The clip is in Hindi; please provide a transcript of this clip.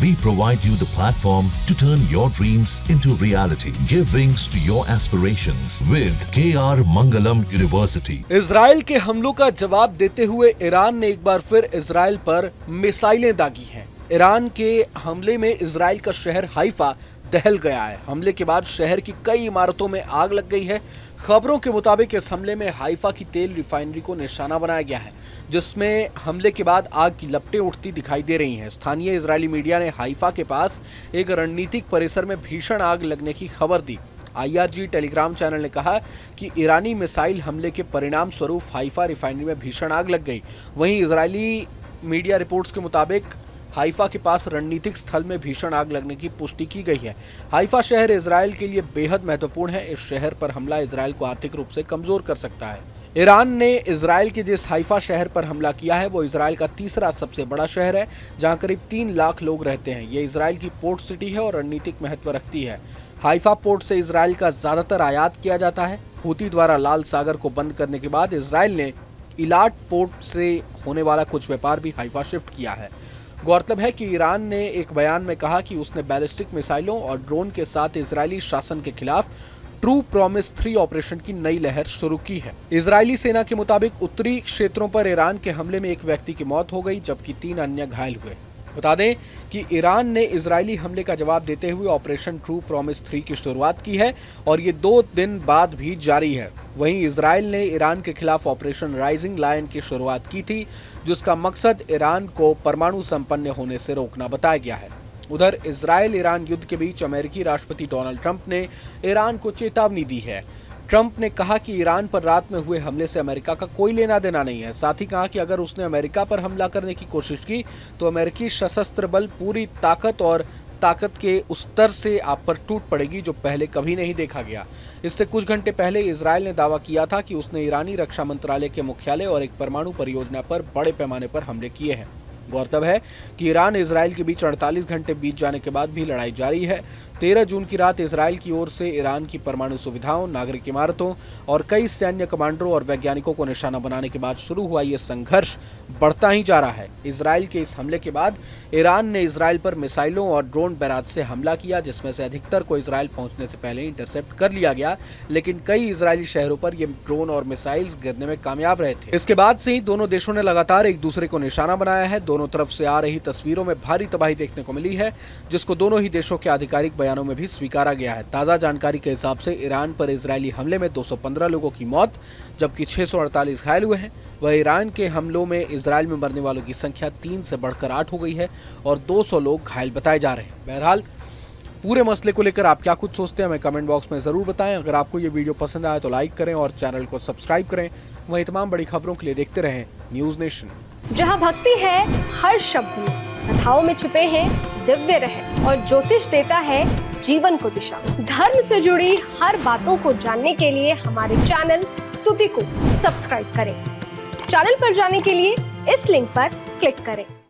We provide you the platform to turn your dreams into reality. Give wings to your aspirations with KR Mangalam University. Israel के हमलों का जवाब देते हुए ईरान ने एक बार फिर इजराइल पर मिसाइलें दागी हैं। ईरान के हमले में इजराइल का शहर हाइफा दहल गया है। हमले के बाद शहर की कई इमारतों में आग लग गई है। खबरों के मुताबिक इस हमले में हाइफा की तेल रिफाइनरी को निशाना बनाया गया है, जिसमें हमले के बाद आग की लपटें उठती दिखाई दे रही हैं। स्थानीय इजरायली मीडिया ने हाइफा के पास एक रणनीतिक परिसर में भीषण आग लगने की खबर दी। IRG टेलीग्राम चैनल ने कहा कि ईरानी मिसाइल हमले के परिणाम स्वरूप हाइफा रिफाइनरी में भीषण आग लग गई। वहीं इजरायली मीडिया रिपोर्ट्स के मुताबिक हाइफा के पास रणनीतिक स्थल में भीषण आग लगने की पुष्टि की गई है। हाइफा शहर इजराइल के लिए बेहद महत्वपूर्ण है। इस शहर पर हमला इजराइल को आर्थिक रूप से कमजोर कर सकता है। ईरान ने इजराइल के जिस हाइफा शहर पर हमला किया है वो इजराइल का तीसरा सबसे बड़ा शहर है, जहां करीब 3 लाख लोग रहते हैं। ये इजराइल की पोर्ट सिटी है और रणनीतिक महत्व रखती है। हाइफा पोर्ट से इजराइल का ज्यादातर आयात किया जाता है। हूती द्वारा लाल सागर को बंद करने के बाद इजराइल ने इलाट पोर्ट से होने वाला कुछ व्यापार भी हाइफा शिफ्ट किया है। गौरतलब है कि ईरान ने एक बयान में कहा कि उसने बैलिस्टिक मिसाइलों और ड्रोन के साथ इजरायली शासन के खिलाफ ट्रू प्रॉमिस 3 ऑपरेशन की नई लहर शुरू की है। इजरायली सेना के मुताबिक उत्तरी क्षेत्रों पर ईरान के हमले में एक व्यक्ति की मौत हो गई, जबकि 3 अन्य घायल हुए। बता दें कि ईरान ने इजरायली हमले का जवाब देते हुए ऑपरेशन ट्रू प्रॉमिस 3 की शुरुआत की है और ये 2 दिन बाद भी जारी है। वहीं इजराइल ने ईरान के खिलाफ ऑपरेशन राइजिंग लायन की शुरुआत की थी, जिसका मकसद ईरान को परमाणु संपन्न होने से रोकना बताया गया है। उधर इजराइल ईरान युद्ध के बीच अमेरिकी राष्ट्रपति डोनाल्ड ट्रंप ने ईरान को चेतावनी दी है। ट्रंप ने कहा कि ईरान पर रात में हुए हमले से अमेरिका का कोई लेना देना नहीं है। साथ ही कहा कि अगर उसने अमेरिका पर हमला करने की कोशिश की तो अमेरिकी सशस्त्र बल पूरी ताकत के उस स्तर से आप पर टूट पड़ेगी जो पहले कभी नहीं देखा गया। इससे कुछ घंटे पहले इजराइल ने दावा किया था कि उसने ईरानी रक्षा मंत्रालय के मुख्यालय और एक परमाणु परियोजना पर बड़े पैमाने पर हमले किए हैं। गौरतलब है कि ईरान इजराइल के बीच 48 घंटे बीत जाने के बाद भी लड़ाई जारी है। 13 जून की रात इजराइल की ओर से ईरान की परमाणु सुविधाओं, नागरिक इमारतों और कई सैन्य कमांडरों और वैज्ञानिकों को निशाना बनाने के बाद शुरू हुआ ये संघर्ष बढ़ता ही जा रहा है। इजराइल के इस हमले के बाद ईरान ने इजराइल पर मिसाइलों और ड्रोन बैराज से हमला किया, जिसमें से अधिकतर को इजराइल पहुंचने से पहले इंटरसेप्ट कर लिया गया, लेकिन कई इजरायली शहरों पर ये ड्रोन और मिसाइल्स गिरने में कामयाब रहे थे। इसके बाद से ही दोनों देशों ने लगातार एक दूसरे को निशाना बनाया है। दोनों तरफ से आ रही तस्वीरों में भारी तबाही देखने को मिली है, जिसको दोनों ही देशों के आधिकारिक बयानों में भी स्वीकारा गया है। ताजा जानकारी के हिसाब से ईरान पर इजरायली हमले में 215 लोगों की मौत, जबकि 648 घायल हुए हैं। वह ईरान के हमलों में इजराइल में मरने वालों की संख्या 3 से बढ़कर 8 हो गई है और 200 लोग घायल बताए जा रहे हैं। बहरहाल पूरे मसले को लेकर आप क्या कुछ सोचते हैं हमें कमेंट बॉक्स में जरूर बताएं। अगर आपको ये वीडियो पसंद आए तो लाइक करें और चैनल को सब्सक्राइब करें। वहीं तमाम बड़ी खबरों के लिए देखते रहें न्यूज़ नेशन। जहां भक्ति है हर शब्द में, कथाओं में छुपे हैं दिव्य रहस्य और ज्योतिष देता है जीवन को दिशा। धर्म से जुड़ी हर बातों को जानने के लिए हमारे चैनल स्तुति को सब्सक्राइब करें। चैनल पर जाने के लिए इस लिंक पर क्लिक करें।